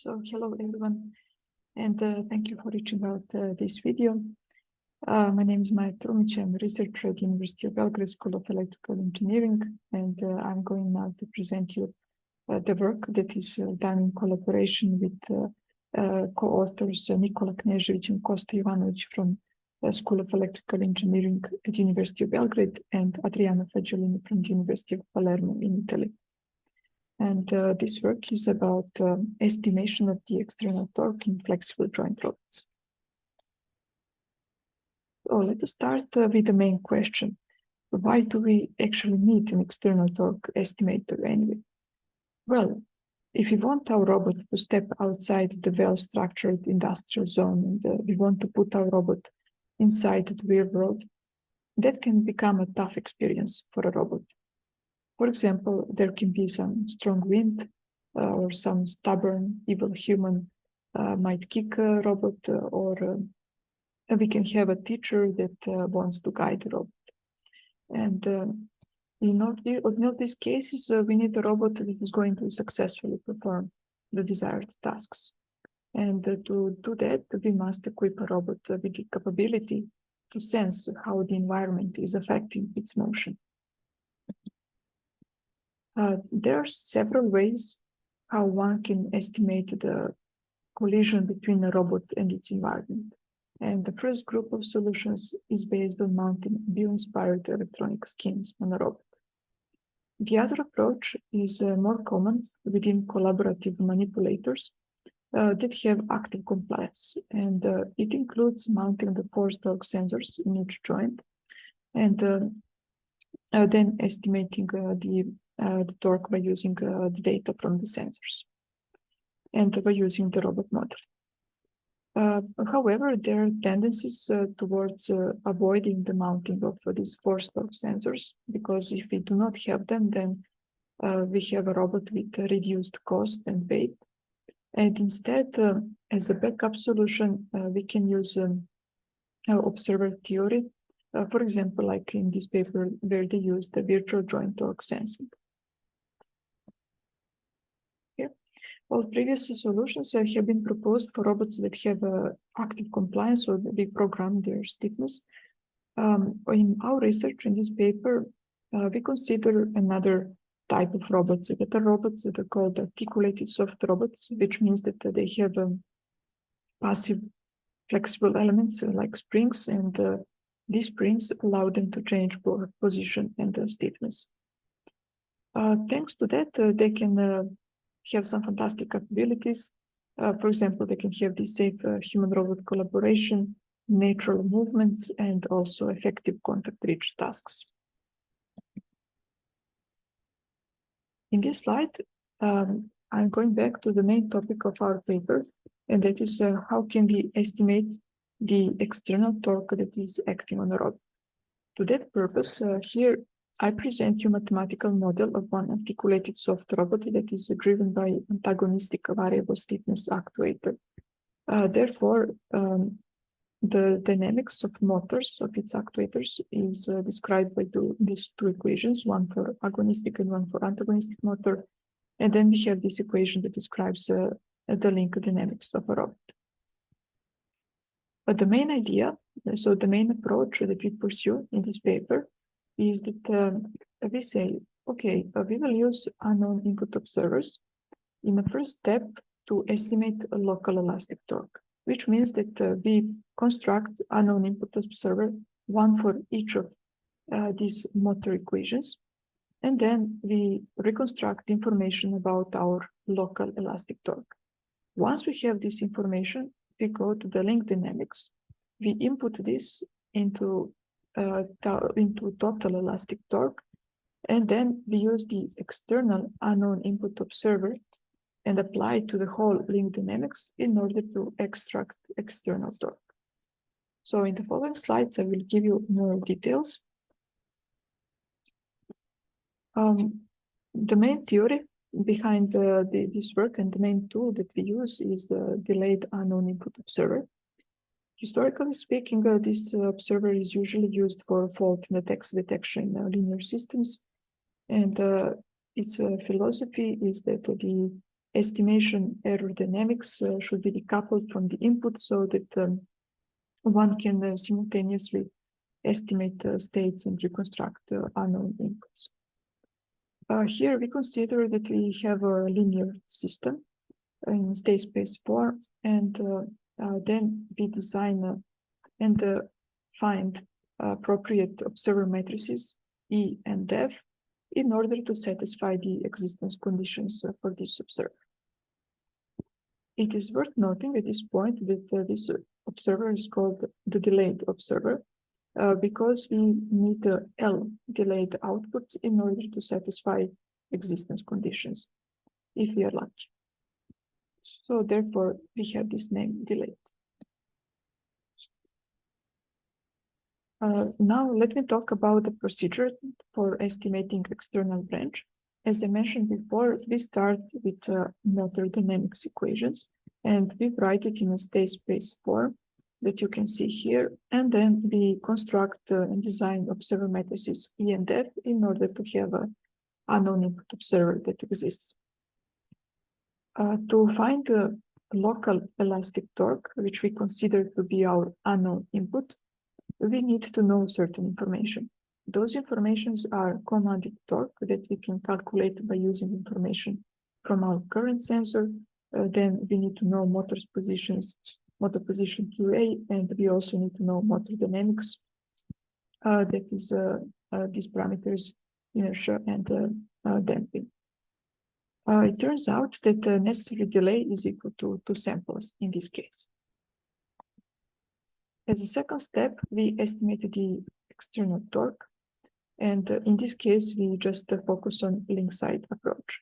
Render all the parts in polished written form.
Hello everyone, and thank you for reaching out this video. My name is Maja Trumić. I'm a researcher at the University of Belgrade School of Electrical Engineering, and I'm going now to present you the work that is done in collaboration with co-authors Nikola, Knežević, and Kosta Jovanović from the School of Electrical Engineering at the University of Belgrade, and Adriano Fagiolini from the University of Palermo in Italy. And this work is about estimation of the external torque in flexible joint robots. So let us start with the main question. Why do we actually need an external torque estimator anyway? Well, if we want our robot to step outside the well-structured industrial zone and we want to put our robot inside the real world, that can become a tough experience for a robot. For example, there can be some strong wind or some stubborn, evil human might kick a robot, or we can have a teacher that wants to guide the robot. And in all these cases, we need a robot that is going to successfully perform the desired tasks. And to do that, we must equip a robot with the capability to sense how the environment is affecting its motion. There are several ways how one can estimate the collision between a robot and its environment. And the first group of solutions is based on mounting bio-inspired electronic skins on a robot. The other approach is more common within collaborative manipulators that have active compliance. And it includes mounting the force torque sensors in each joint and then estimating the torque by using the data from the sensors and by using the robot model. However, there are tendencies towards avoiding the mounting of these force torque sensors, because if we do not have them, then we have a robot with reduced cost and weight. And instead, as a backup solution, we can use observer theory, for example, like in this paper where they use the virtual joint torque sensing. All previous solutions have been proposed for robots that have active compliance, or we program their stiffness. In our research in this paper, we consider another type of robots, that are robots that are called articulated soft robots, which means that they have passive flexible elements like springs, and these springs allow them to change position and stiffness. Thanks to that, they can have some fantastic capabilities. For example, they can have this safe human-robot collaboration, natural movements, and also effective contact-rich tasks. In this slide, I'm going back to the main topic of our paper, and that is how can we estimate the external torque that is acting on a robot. To that purpose, here I present you a mathematical model of one articulated soft robot that is driven by antagonistic variable stiffness actuator. Therefore, the dynamics of motors of its actuators is described by these two equations, one for agonistic and one for antagonistic motor. And then we have this equation that describes the link dynamics of a robot. But the main idea, so the main approach that we pursue in this paper, is that we say, okay, we will use unknown input observers in the first step to estimate a local elastic torque, which means that we construct unknown input observer, one for each of these motor equations, and then we reconstruct information about our local elastic torque. Once we have this information, we go to the link dynamics. We input this into total elastic torque, and then we use the external unknown input observer and apply it to the whole link dynamics in order to extract external torque. So in the following slides, I will give you more details. The main theory behind this work and the main tool that we use is the delayed unknown input observer. Historically speaking, this observer is usually used for fault detection in linear systems, and its philosophy is that the estimation aerodynamics should be decoupled from the input so that one can simultaneously estimate states and reconstruct unknown inputs. Here we consider that we have a linear system in state space 4, and then we design and find appropriate observer matrices E and F in order to satisfy the existence conditions for this observer. It is worth noting at this point that this observer is called the delayed observer because we need L delayed outputs in order to satisfy existence conditions, if we are lucky. So therefore, we have this name delayed. Now let me talk about the procedure for estimating external branch. As I mentioned before, we start with motor dynamics equations, and we write it in a state space form that you can see here, and then we construct and design observer matrices E and F in order to have an unknown input observer that exists. To find the local elastic torque, which we consider to be our unknown input, we need to know certain information. Those informations are commanded torque that we can calculate by using information from our current sensor. Then we need to know motor position QA, and we also need to know motor dynamics. That is these parameters, inertia and damping. It turns out that the necessary delay is equal to 2 samples in this case. As a second step, we estimated the external torque, and in this case, we just focus on link side approach.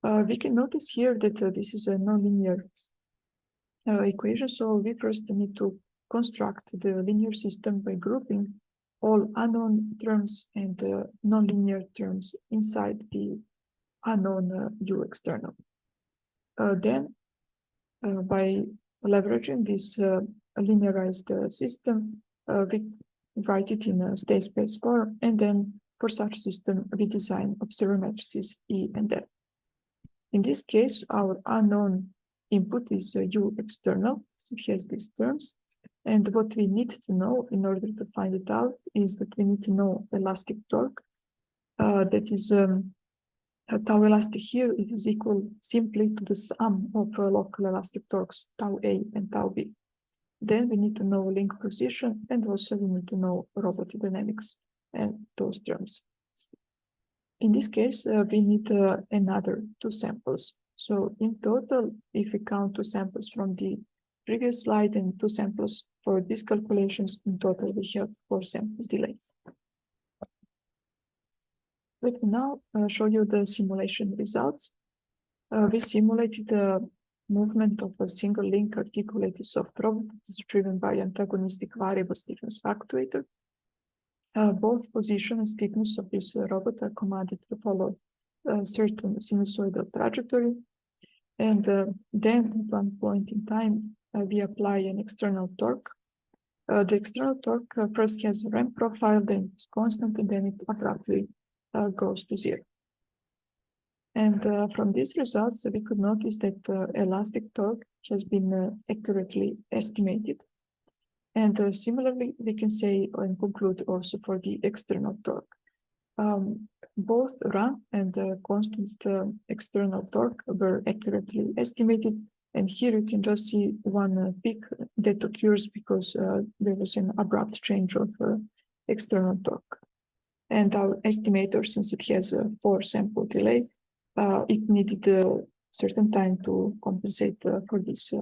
We can notice here that this is a nonlinear equation, so we first need to construct the linear system by grouping all unknown terms and nonlinear terms inside the unknown U external. Then, by leveraging this linearized system, we write it in a state space form, and then for such system, we design observer matrices E and F. In this case, our unknown input is U external. It has these terms. And what we need to know in order to find it out is that we need to know elastic torque. That is tau elastic here. It is equal simply to the sum of local elastic torques, tau A and tau B. Then we need to know link position, and also we need to know robot dynamics and those terms. In this case, we need another 2 samples. So in total, if we count 2 samples from the previous slide and 2 samples for these calculations, in total we have 4 samples delayed. Let me now show you the simulation results. We simulated the movement of a single link articulated soft robot that is driven by antagonistic variable stiffness actuator. Both position and stiffness of this robot are commanded to follow a certain sinusoidal trajectory. And then at one point in time, we apply an external torque. The external torque first has a ramp profile, then it's constant, and then it abruptly goes to 0. And from these results, we could notice that elastic torque has been accurately estimated. And similarly, we can say and conclude also for the external torque. Both RAM and constant external torque were accurately estimated. And here you can just see one peak that occurs because there was an abrupt change of external torque. And our estimator, since it has a 4 sample delay, it needed a certain time to compensate for this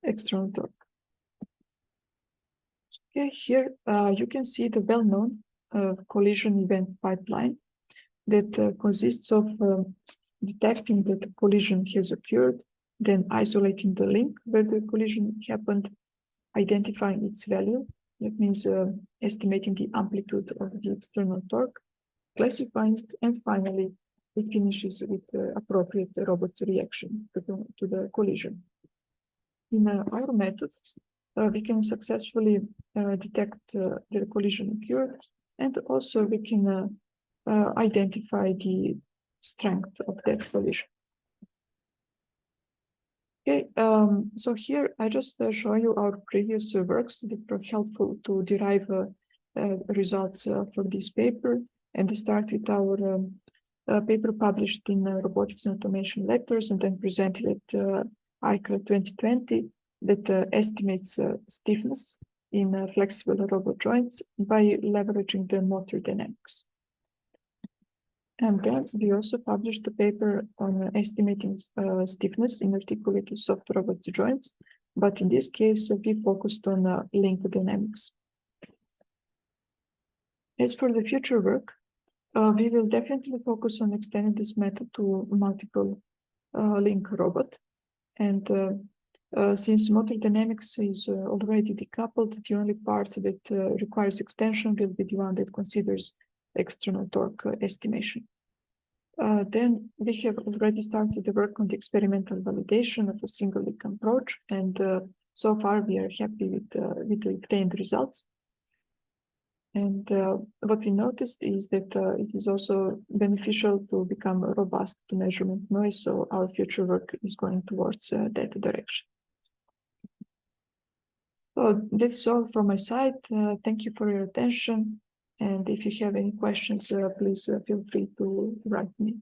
external torque. Okay, here you can see the well-known collision event pipeline that consists of detecting that the collision has occurred, then isolating the link where the collision happened, identifying its value, that means estimating the amplitude of the external torque, classifying it, and finally it finishes with the appropriate robot's reaction to the collision. In our method, we can successfully detect the collision occurred, and also we can identify the strength of that collision. Okay, so here I just show you our previous works that were helpful to derive results for this paper, and start with our paper published in Robotics and Automation Letters and then presented at RAAD23 that estimates stiffness in flexible robot joints by leveraging the motor dynamics. And then we also published a paper on estimating stiffness in articulated soft robot joints, but in this case we focused on link dynamics. As for the future work, we will definitely focus on extending this method to multiple link robot. And since motor dynamics is already decoupled, the only part that requires extension will be the one that considers external torque estimation. Then we have already started the work on the experimental validation of a single link approach, and so far we are happy with the obtained results. And what we noticed is that it is also beneficial to become robust to measurement noise, so our future work is going towards that direction. So that's all from my side. Thank you for your attention. And if you have any questions, please feel free to write me.